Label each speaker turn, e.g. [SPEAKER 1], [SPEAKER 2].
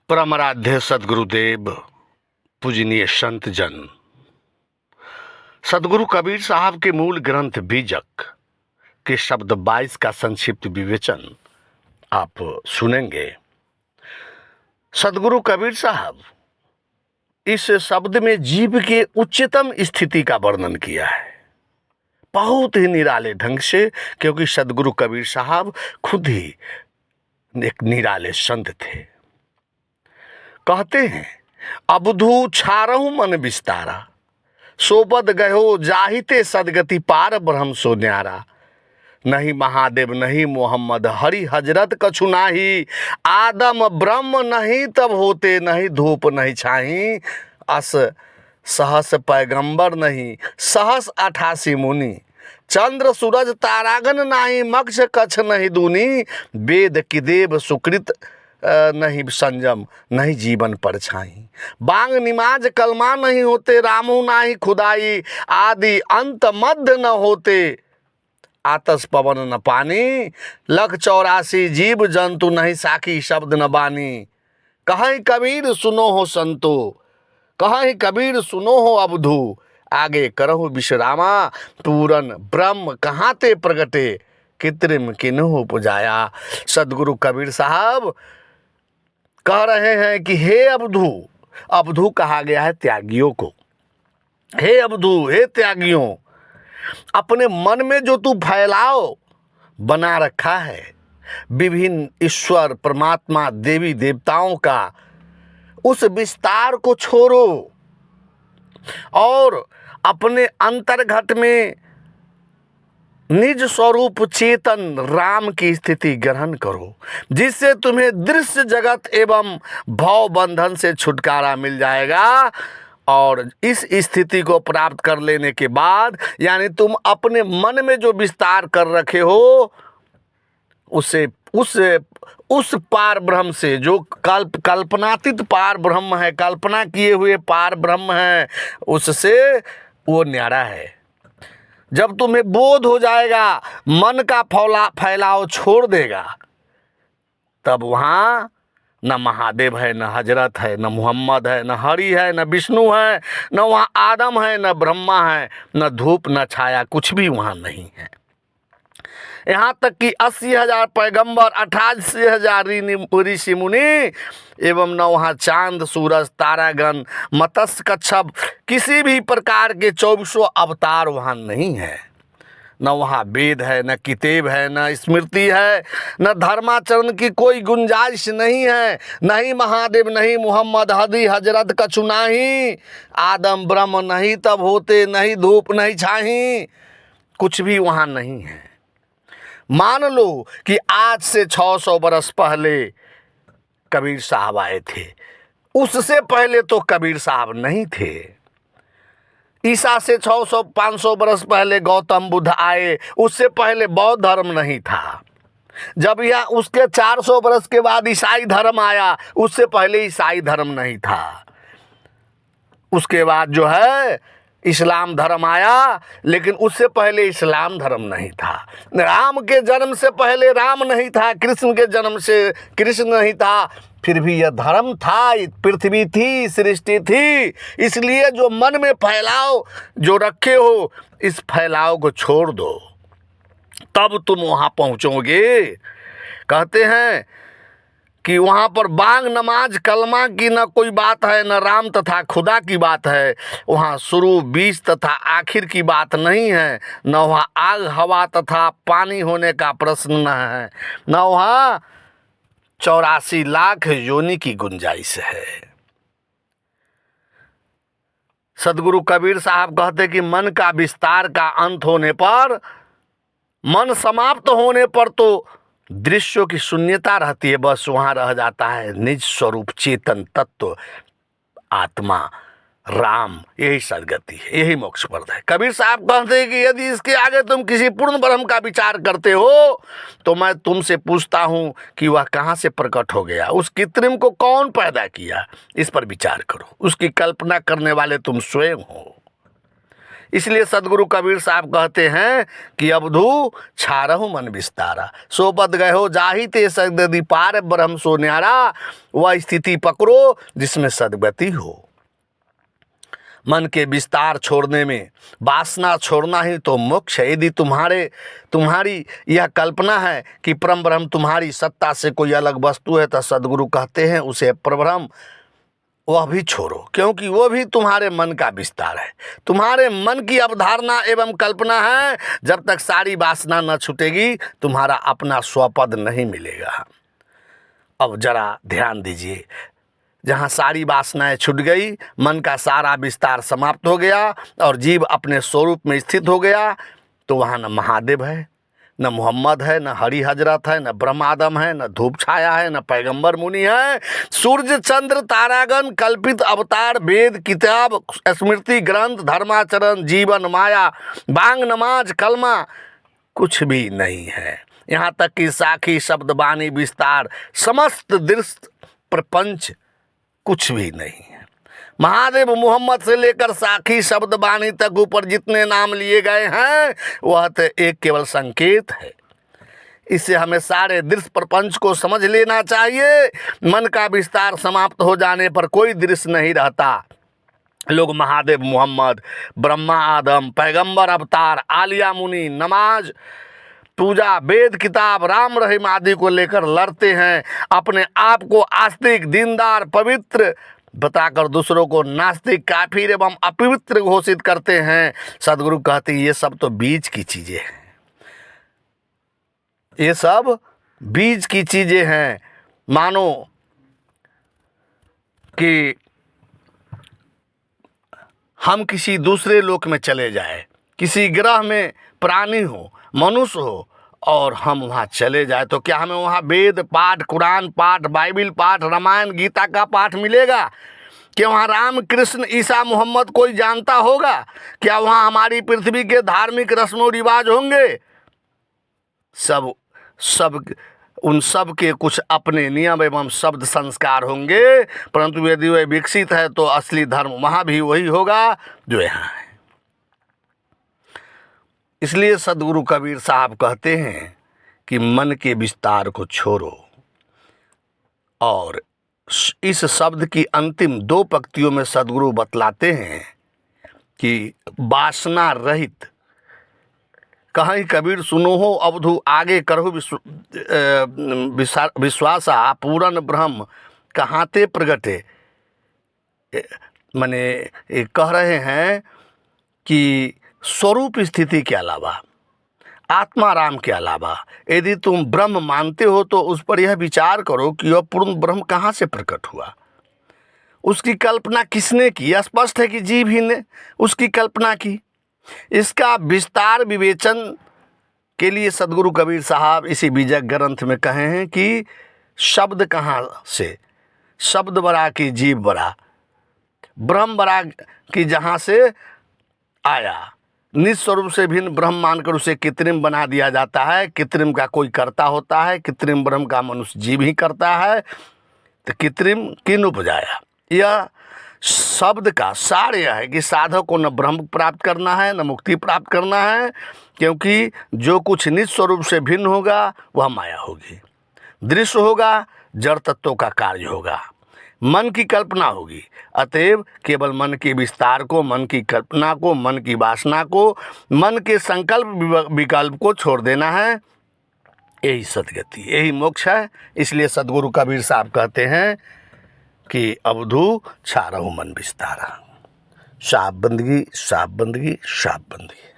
[SPEAKER 1] परमाराध्य सदगुरुदेव, पूजनीय संत जन, सदगुरु कबीर साहब के मूल ग्रंथ बीजक के शब्द 22 का संक्षिप्त विवेचन आप सुनेंगे। सदगुरु कबीर साहब इस शब्द में जीव के उच्चतम स्थिति का वर्णन किया है, बहुत ही निराले ढंग से, क्योंकि सदगुरु कबीर साहब खुद ही एक निराले संत थे। कहते हैं, अबधू छारहु मन विस्तारा, सोबद गयो जाहिते सदगति पार ब्रह्म सो न्यारा। नहीं महादेव नहीं मोहम्मद हरि हजरत कछु नाही, आदम ब्रह्म नहीं तब होते, नहीं धूप नहीं छाही। अस सहस पैगंबर नहीं सहस 88 मुनि, चंद्र सूरज तारागन नाही मक्ष कछ नहीं दूनी। वेद की देव सुकृत नहीं संजम नहीं जीवन परछाई, बांग निमाज कलमा नहीं होते, रामू नाही खुदाई, आदि अंत मध्य न होते, आतस पवन न पानी। लख 84 जीव जंतु नहीं साखी शब्द न बानी। कहीं कबीर सुनो हो संतो, कहीं कबीर सुनो हो अबधू, आगे करहु विश्रामा, पूरन ब्रह्म कहाँ ते प्रगटे, कृत्रिम किन्हु पुजाया। सदगुरु कबीर साहब कह रहे हैं कि हे अबधू, अबधू कहा गया है त्यागियों को। हे अबधू, हे त्यागियों, अपने मन में जो तू फैलाव बना रखा है विभिन्न ईश्वर परमात्मा देवी देवताओं का, उस विस्तार को छोड़ो और अपने अंतर्घट में निज स्वरूप चेतन राम की स्थिति ग्रहण करो, जिससे तुम्हें दृश्य जगत एवं भव बंधन से छुटकारा मिल जाएगा। और इस स्थिति को प्राप्त कर लेने के बाद, यानी तुम अपने मन में जो विस्तार कर रखे हो, उसे उस पार ब्रह्म से, जो कल्पनातीत पार ब्रह्म है, कल्पना किए हुए पार ब्रह्म है, उससे वो न्यारा है। जब तुम्हें बोध हो जाएगा, मन का फैलाव छोड़ देगा, तब वहाँ न महादेव है, न हजरत है, न मोहम्मद है, न हरि है, न विष्णु है, न वहाँ आदम है, न ब्रह्मा है, न धूप न छाया, कुछ भी वहाँ नहीं है। यहाँ तक कि 80,000 पैगंबर, 88,000 ऋषि मुनि एवं न वहाँ चांद सूरज तारागण मत्स्य कच्छप, किसी भी प्रकार के 24 अवतार वहाँ नहीं है। न वहाँ वेद है, न किताब है, न स्मृति है, न धर्माचरण की कोई गुंजाइश नहीं है। नहीं महादेव नहीं मोहम्मद हरि हजरत कछु नाही, आदम ब्रह्म नहीं तब होते, नहीं धूप नहीं छाही, कुछ भी वहाँ नहीं है। मान लो कि आज से 600 बरस पहले कबीर साहब आए थे, उससे पहले तो कबीर साहब नहीं थे। ईसा से 600-500 बरस पहले गौतम बुद्ध आए, उससे पहले बौद्ध धर्म नहीं था। जब यह उसके 400 बरस के बाद ईसाई धर्म आया, उससे पहले ईसाई धर्म नहीं था। उसके बाद जो है इस्लाम धर्म आया, लेकिन उससे पहले इस्लाम धर्म नहीं था। राम के जन्म से पहले राम नहीं था, कृष्ण के जन्म से कृष्ण नहीं था, फिर भी यह धर्म था, पृथ्वी थी, सृष्टि थी। इसलिए जो मन में फैलाव जो रखे हो, इस फैलाव को छोड़ दो, तब तुम वहाँ पहुँचोगे। कहते हैं कि वहाँ पर बांग नमाज कलमा की न कोई बात है, न राम तथा खुदा की बात है। वहाँ शुरू बीच तथा आखिर की बात नहीं है, न वहाँ आग हवा तथा पानी होने का प्रश्न न है, न वहाँ 84 लाख योनि की गुंजाइश है। सदगुरु कबीर साहब कहते कि मन का विस्तार का अंत होने पर, मन समाप्त होने पर तो दृश्यों की शून्यता रहती है, बस वहाँ रह जाता है निज स्वरूप चेतन तत्व आत्मा राम। यही सदगति है, यही मोक्ष पद है। कबीर साहब कहते हैं कि यदि इसके आगे तुम किसी पूर्ण ब्रह्म का विचार करते हो, तो मैं तुमसे पूछता हूँ कि वह कहाँ से प्रकट हो गया, उस कृत्रिम को कौन पैदा किया, इस पर विचार करो। उसकी कल्पना करने वाले तुम स्वयं हो। इसलिए सदगुरु कबीर साहब कहते हैं कि अवधू छारहु मन विस्तारा, सो पद गए हो जाहि ते सदगति पार, ब्रह्म सो न्यारा, वह स्थिति पकड़ो जिसमें सदगति हो। मन के विस्तार छोड़ने में वासना छोड़ना ही तो मोक्ष है। यदि तुम्हारी यह कल्पना है कि परम ब्रह्म तुम्हारी सत्ता से कोई अलग वस्तु है, तो सदगुरु कहते हैं उसे परब्रह्म वह भी छोड़ो, क्योंकि वो भी तुम्हारे मन का विस्तार है, तुम्हारे मन की अवधारणा एवं कल्पना है। जब तक सारी वासना न छूटेगी तुम्हारा अपना स्वपद नहीं मिलेगा। अब जरा ध्यान दीजिए, जहाँ सारी वासनाएं छूट गई, मन का सारा विस्तार समाप्त हो गया और जीव अपने स्वरूप में स्थित हो गया, तो वहाँ न महादेव है, न मोहम्मद है, न हरि हजरत है, न ब्रह्म आदम है, न धूप छाया है, न पैगंबर मुनि है। सूर्य चंद्र तारागण, कल्पित अवतार, वेद किताब, स्मृति ग्रंथ, धर्माचरण, जीवन, माया, बांग, नमाज, कलमा कुछ भी नहीं है। यहाँ तक कि साखी शब्द वाणी विस्तार समस्त दृश्य प्रपंच कुछ भी नहीं है। महादेव मोहम्मद से लेकर साखी शब्द वाणी तक ऊपर जितने नाम लिए गए हैं वह तो एक केवल संकेत है। इससे हमें सारे दृश्य प्रपंच को समझ लेना चाहिए। मन का विस्तार समाप्त हो जाने पर कोई दृश्य नहीं रहता। लोग महादेव मोहम्मद, ब्रह्मा आदम, पैगंबर अवतार, आलिया मुनि, नमाज, पूजा, वेद किताब, राम रहीम आदि को लेकर लड़ते हैं। अपने आप को आस्तिक, दीनदार, पवित्र बताकर दूसरों को नास्तिक, काफिर एवं अपवित्र घोषित करते हैं। सदगुरु कहते हैं ये सब तो बीज की चीजें हैं, ये सब बीज की चीजें हैं। मानो कि हम किसी दूसरे लोक में चले जाए, किसी ग्रह में प्राणी हो, मनुष्य हो और हम वहाँ चले जाए, तो क्या हमें वहाँ वेद पाठ, कुरान पाठ, बाइबिल पाठ, रामायण गीता का पाठ मिलेगा? क्या वहाँ राम कृष्ण ईसा मोहम्मद कोई जानता होगा? क्या वहाँ हमारी पृथ्वी के धार्मिक रस्मों रिवाज होंगे? सब उन सब के कुछ अपने नियम एवं शब्द संस्कार होंगे, परंतु यदि वह विकसित है तो असली धर्म वहाँ भी वही होगा जो यहाँ है। इसलिए सदगुरु कबीर साहब कहते हैं कि मन के विस्तार को छोड़ो, और इस शब्द की अंतिम 2 पंक्तियों में सदगुरु बतलाते हैं कि वासना रहित कहीं कबीर सुनो हो अवधु आगे करहु विश्वासा, पूर्ण ब्रह्म कहाते प्रगटे। माने कह रहे हैं कि स्वरूप स्थिति के अलावा, आत्मा राम के अलावा यदि तुम ब्रह्म मानते हो तो उस पर यह विचार करो कि वह पूर्ण ब्रह्म कहाँ से प्रकट हुआ, उसकी कल्पना किसने की? स्पष्ट है कि जीव ही ने उसकी कल्पना की। इसका विस्तार विवेचन के लिए सदगुरु कबीर साहब इसी बीजक ग्रंथ में कहे हैं कि शब्द कहाँ से, शब्द बरा की जीव बरा, ब्रह्म बरा की जहाँ से आया, निज स्वरूप से भिन्न ब्रह्म मानकर उसे कृत्रिम बना दिया जाता है। कृत्रिम का कोई कर्ता होता है, कृत्रिम ब्रह्म का मनुष्य जीव ही करता है, तो कृत्रिम किन उपजाया। यह शब्द का सार यह है कि साधक को न ब्रह्म प्राप्त करना है न मुक्ति प्राप्त करना है, क्योंकि जो कुछ निज स्वरूप से भिन्न होगा वह माया होगी, दृश्य होगा, जड़ तत्वों का कार्य होगा, मन की कल्पना होगी। अतएव केवल मन के विस्तार को, मन की कल्पना को, मन की वासना को, मन के संकल्प विकल्प को छोड़ देना है। यही सदगति, यही मोक्ष है। इसलिए सदगुरु कबीर साहब कहते हैं कि अवधू छारहु मन विस्तारा। साफ बंदगी, साफ बंदगी, साफ बंदगी।